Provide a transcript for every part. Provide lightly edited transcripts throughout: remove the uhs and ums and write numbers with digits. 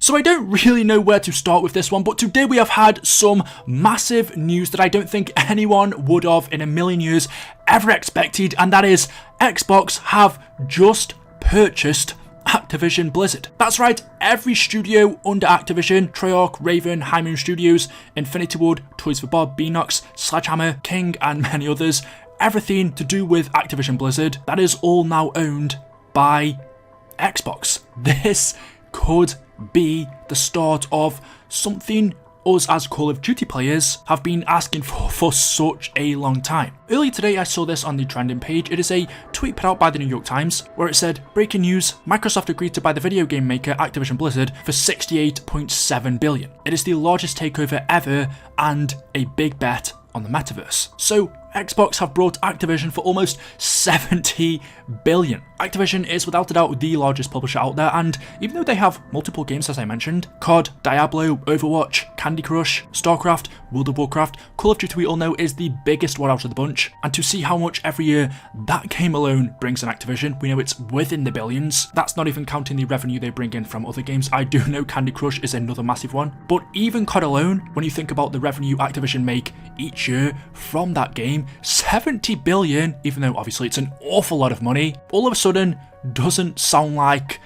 So I don't really know where to start with this one, but today we have had some massive news that I don't think anyone would have in a million years ever expected, and that is Xbox have just purchased Activision Blizzard. That's right, every studio under Activision, Treyarch, Raven, High Moon Studios, Infinity Ward, Toys for Bob, Beanox, Sledgehammer, King, and many others, everything to do with Activision Blizzard, that is all now owned by Xbox. This could be the start of something us as Call of Duty players have been asking for such a long time. Earlier today I saw this on the trending page. It is a tweet put out by the New York Times where it said, breaking news, Microsoft agreed to buy the video game maker Activision Blizzard for $68.7 billion. It is the largest takeover ever and a big bet on the metaverse. So Xbox have brought Activision for almost $70 billion. Activision is without a doubt the largest publisher out there, and even though they have multiple games as I mentioned, COD, Diablo, Overwatch, Candy Crush, StarCraft, World of Warcraft, Call of Duty we all know is the biggest one out of the bunch, and to see how much every year that game alone brings in Activision, we know it's within the billions. That's not even counting the revenue they bring in from other games. I do know Candy Crush is another massive one, but even COD alone, when you think about the revenue Activision make each year from that game, 70 billion, even though obviously it's an awful lot of money, all of a sudden doesn't sound like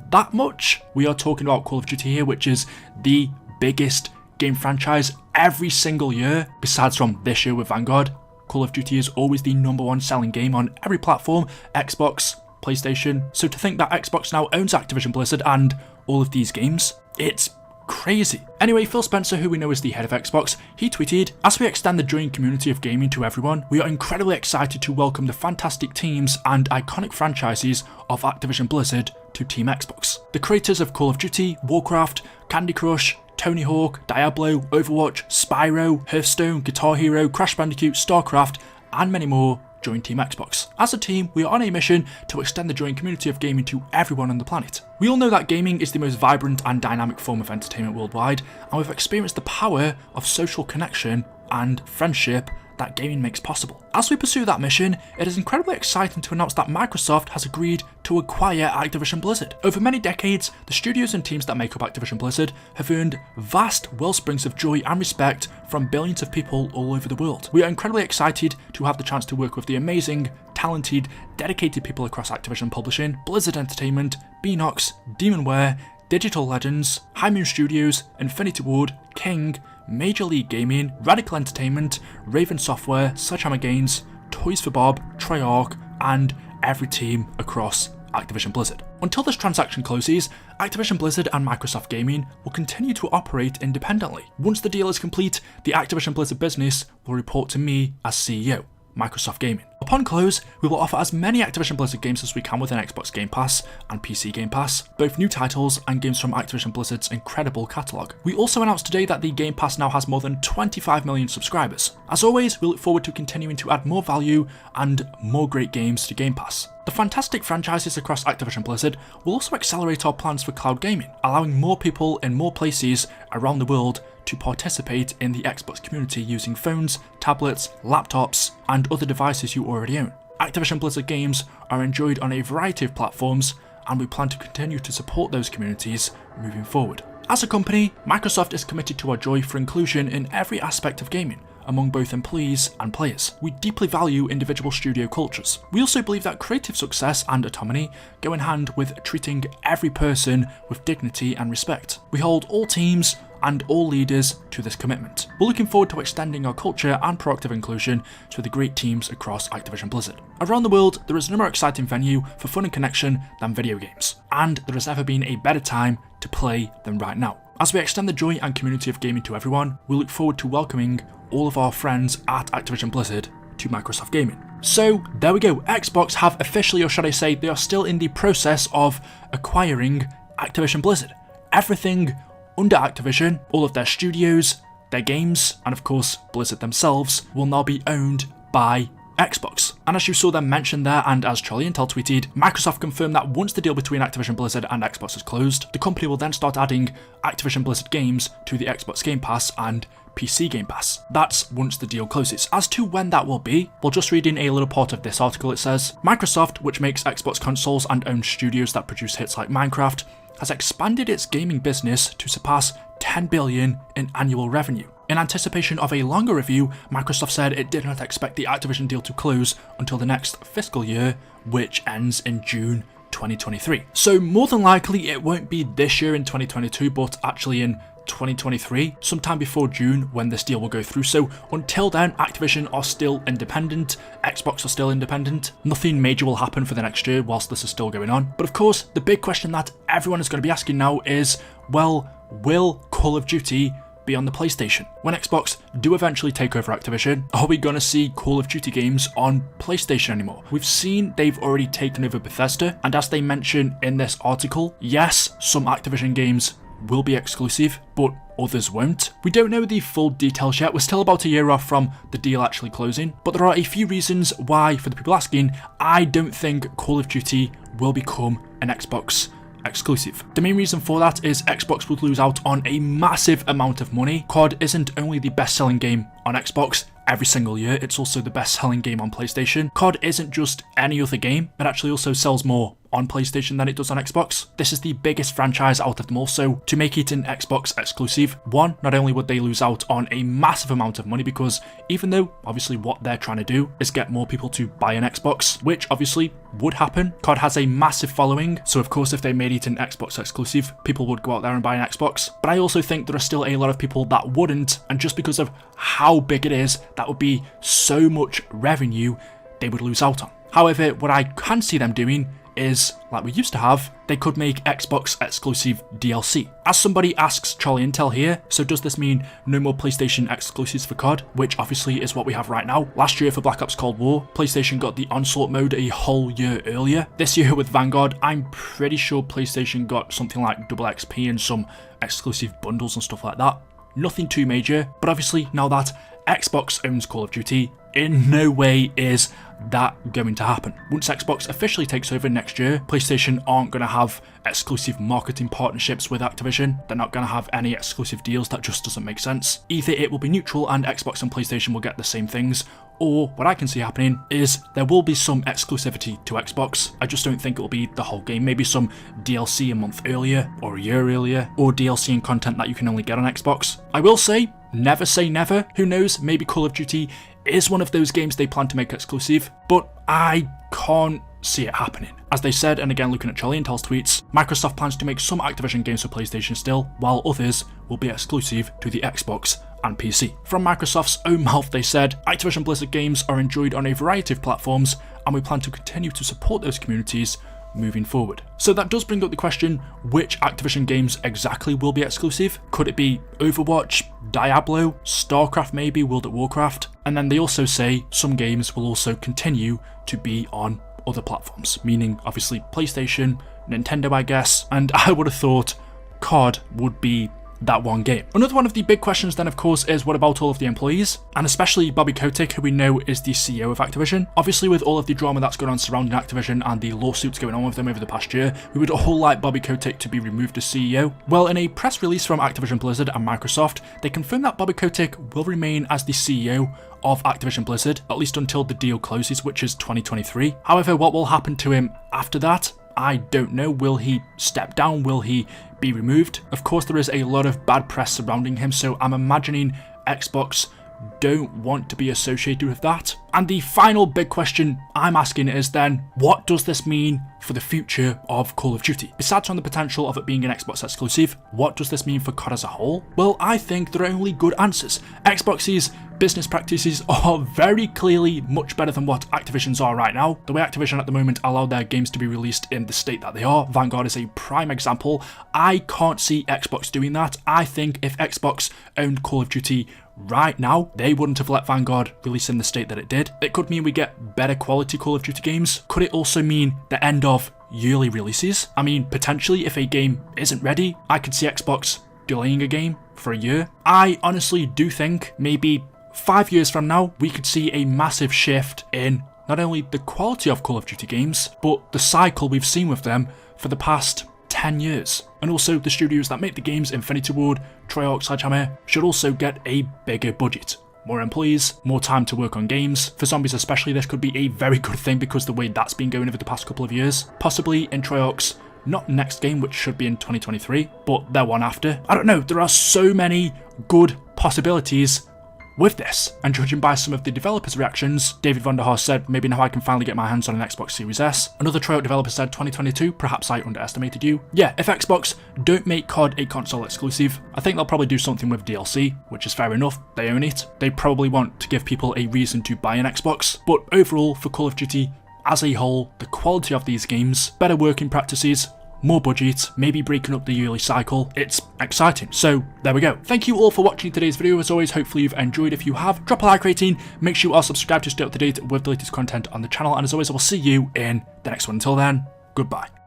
that much. We are talking about Call of Duty here, which is the biggest game franchise every single year, besides from this year with Vanguard. Call of Duty is always the #1 selling game on every platform, Xbox, PlayStation. So to think that Xbox now owns Activision Blizzard and all of these games, it's crazy. Anyway, Phil Spencer, who we know is the head of Xbox, he tweeted, as we extend the joint community of gaming to everyone, we are incredibly excited to welcome the fantastic teams and iconic franchises of Activision Blizzard to Team Xbox. The creators of Call of Duty, Warcraft, Candy Crush, Tony Hawk, Diablo, Overwatch, Spyro, Hearthstone, Guitar Hero, Crash Bandicoot, StarCraft, and many more join Team Xbox. As a team, we are on a mission to extend the joint community of gaming to everyone on the planet. We all know that gaming is the most vibrant and dynamic form of entertainment worldwide, and we've experienced the power of social connection and friendship that gaming makes possible. As we pursue that mission, it is incredibly exciting to announce that Microsoft has agreed to acquire Activision Blizzard. Over many decades, the studios and teams that make up Activision Blizzard have earned vast wellsprings of joy and respect from billions of people all over the world. We are incredibly excited to have the chance to work with the amazing, talented, dedicated people across Activision Publishing, Blizzard Entertainment, Beanox, Demonware, Digital Legends, High Moon Studios, Infinity Ward, King, Major League Gaming, Radical Entertainment, Raven Software, Sledgehammer Games, Toys for Bob, Treyarch, and every team across Activision Blizzard. Until this transaction closes, Activision Blizzard and Microsoft Gaming will continue to operate independently. Once the deal is complete, the Activision Blizzard business will report to me as CEO, Microsoft Gaming. Upon close, we will offer as many Activision Blizzard games as we can within Xbox Game Pass and PC Game Pass, both new titles and games from Activision Blizzard's incredible catalogue. We also announced today that the Game Pass now has more than 25 million subscribers. As always, we look forward to continuing to add more value and more great games to Game Pass. The fantastic franchises across Activision Blizzard will also accelerate our plans for cloud gaming, allowing more people in more places around the world to participate in the Xbox community using phones, tablets, laptops, and other devices you already own. Activision Blizzard games are enjoyed on a variety of platforms, and we plan to continue to support those communities moving forward. As a company, Microsoft is committed to our joy for inclusion in every aspect of gaming, among both employees and players. We deeply value individual studio cultures. We also believe that creative success and autonomy go in hand with treating every person with dignity and respect. We hold all teams and all leaders to this commitment. We're looking forward to extending our culture and proactive inclusion to the great teams across Activision Blizzard. Around the world, there is no more exciting venue for fun and connection than video games, and there has never been a better time to play than right now. As we extend the joy and community of gaming to everyone, we look forward to welcoming all of our friends at Activision Blizzard to Microsoft Gaming. So there we go, Xbox have officially, or should I say, they are still in the process of acquiring Activision Blizzard. Everything under Activision, all of their studios, their games, and of course Blizzard themselves, will now be owned by Xbox. And as you saw them mentioned there, and as Charlie Intel tweeted, Microsoft confirmed that once the deal between Activision Blizzard and Xbox is closed, the company will then start adding Activision Blizzard games to the Xbox Game Pass and PC Game Pass. That's once the deal closes. As to when that will be, well, just reading a little part of this article, it says, Microsoft, which makes Xbox consoles and owns studios that produce hits like Minecraft, has expanded its gaming business to surpass 10 billion in annual revenue. In anticipation of a longer review, Microsoft said it did not expect the Activision deal to close until the next fiscal year, which ends in June 2023. So more than likely it won't be this year in 2022, but actually in 2023, sometime before June when this deal will go through. So until then, Activision are still independent, Xbox are still independent. Nothing major will happen for the next year whilst this is still going on. But of course, the big question that everyone is going to be asking now is, well, will Call of Duty be on the PlayStation? When Xbox do eventually take over Activision, are we going to see Call of Duty games on PlayStation anymore? We've seen they've already taken over Bethesda, and as they mention in this article, yes, some Activision games will be exclusive, but others won't. We don't know the full details yet, we're still about a year off from the deal actually closing, but there are a few reasons why, for the people asking, I don't think Call of Duty will become an Xbox exclusive. The main reason for that is Xbox would lose out on a massive amount of money. COD isn't only the best-selling game on Xbox every single year, it's also the best-selling game on PlayStation. COD isn't just any other game, it actually also sells more on PlayStation than it does on Xbox. This is the biggest franchise out of them all, so to make it an Xbox exclusive, one, not only would they lose out on a massive amount of money, because even though obviously what they're trying to do is get more people to buy an Xbox, which obviously would happen. COD has a massive following, so of course if they made it an Xbox exclusive, people would go out there and buy an Xbox. But I also think there are still a lot of people that wouldn't, and just because of how big it is, that would be so much revenue they would lose out on. However, what I can see them doing is, like we used to have, they could make Xbox exclusive DLC. As somebody asks Charlie Intel here, so does this mean no more PlayStation exclusives for COD, which obviously is what we have right now. Last year for Black Ops Cold War, PlayStation got the Onslaught mode a whole year earlier. This year with Vanguard, I'm pretty sure PlayStation got something like double XP and some exclusive bundles and stuff like that. Nothing too major, but obviously now that Xbox owns Call of Duty, in no way is that going to happen. Once Xbox officially takes over next year, PlayStation aren't going to have exclusive marketing partnerships with Activision. They're not going to have any exclusive deals. That just doesn't make sense. Either it will be neutral and Xbox and PlayStation will get the same things, or what I can see happening is there will be some exclusivity to Xbox. I just don't think it will be the whole game. Maybe some DLC a month earlier or a year earlier, or DLC and content that you can only get on Xbox. I will say never. Who knows, maybe Call of Duty is one of those games they plan to make exclusive, but I can't see it happening. As they said, and again looking at Charlie Intel's tweets, Microsoft plans to make some Activision games for PlayStation still, while others will be exclusive to the Xbox and PC. From Microsoft's own mouth they said, Activision Blizzard games are enjoyed on a variety of platforms, and we plan to continue to support those communities moving forward. So that does bring up the question, which Activision games exactly will be exclusive? Could it be Overwatch, Diablo, StarCraft maybe, World of Warcraft? And then they also say some games will also continue to be on other platforms, meaning obviously PlayStation, Nintendo I guess, and I would have thought COD would be that one game. Another one of the big questions then of course is, what about all of the employees? And especially Bobby Kotick, who we know is the CEO of Activision. Obviously with all of the drama that's going on surrounding Activision and the lawsuits going on with them over the past year, we would all like Bobby Kotick to be removed as CEO. Well, in a press release from Activision Blizzard and Microsoft, they confirmed that Bobby Kotick will remain as the CEO of Activision Blizzard, at least until the deal closes, which is 2023. However, what will happen to him after that, I don't know. Will he step down? Will he be removed? Of course, there is a lot of bad press surrounding him, so I'm imagining Xbox don't want to be associated with that. And the final big question I'm asking is then, what does this mean for the future of Call of Duty? Besides on the potential of it being an Xbox exclusive, what does this mean for COD as a whole? Well, I think there are only good answers. Xbox's business practices are very clearly much better than what Activision's are right now. The way Activision at the moment allow their games to be released in the state that they are, Vanguard is a prime example. I can't see Xbox doing that. I think if Xbox owned Call of Duty right now, they wouldn't have let Vanguard release in the state that it did. It could mean we get better quality Call of Duty games. Could it also mean the end of yearly releases? I mean, potentially if a game isn't ready, I could see Xbox delaying a game for a year. I honestly do think maybe 5 years from now, we could see a massive shift in not only the quality of Call of Duty games, but the cycle we've seen with them for the past 10 years. And also the studios that make the games, Infinity Ward, Treyarch, Sledgehammer, should also get a bigger budget. More employees, more time to work on games. For Zombies especially, this could be a very good thing because the way that's been going over the past couple of years. Possibly in Treyarch's not next game, which should be in 2023, but their one after. I don't know, there are so many good possibilities with this, and judging by some of the developers' reactions, David Vonderhaus said, maybe now I can finally get my hands on an Xbox Series S. Another Treyarch developer said 2022, perhaps I underestimated you. Yeah, if Xbox don't make COD a console exclusive, I think they'll probably do something with DLC, which is fair enough, they own it. They probably want to give people a reason to buy an Xbox, but overall for Call of Duty as a whole, the quality of these games, better working practices, more budget, maybe breaking up the yearly cycle. It's exciting. So there we go. Thank you all for watching today's video. As always, hopefully you've enjoyed. If you have, drop a like rating. Make sure you are subscribed to stay up to date with the latest content on the channel. And as always, I will see you in the next one. Until then, goodbye.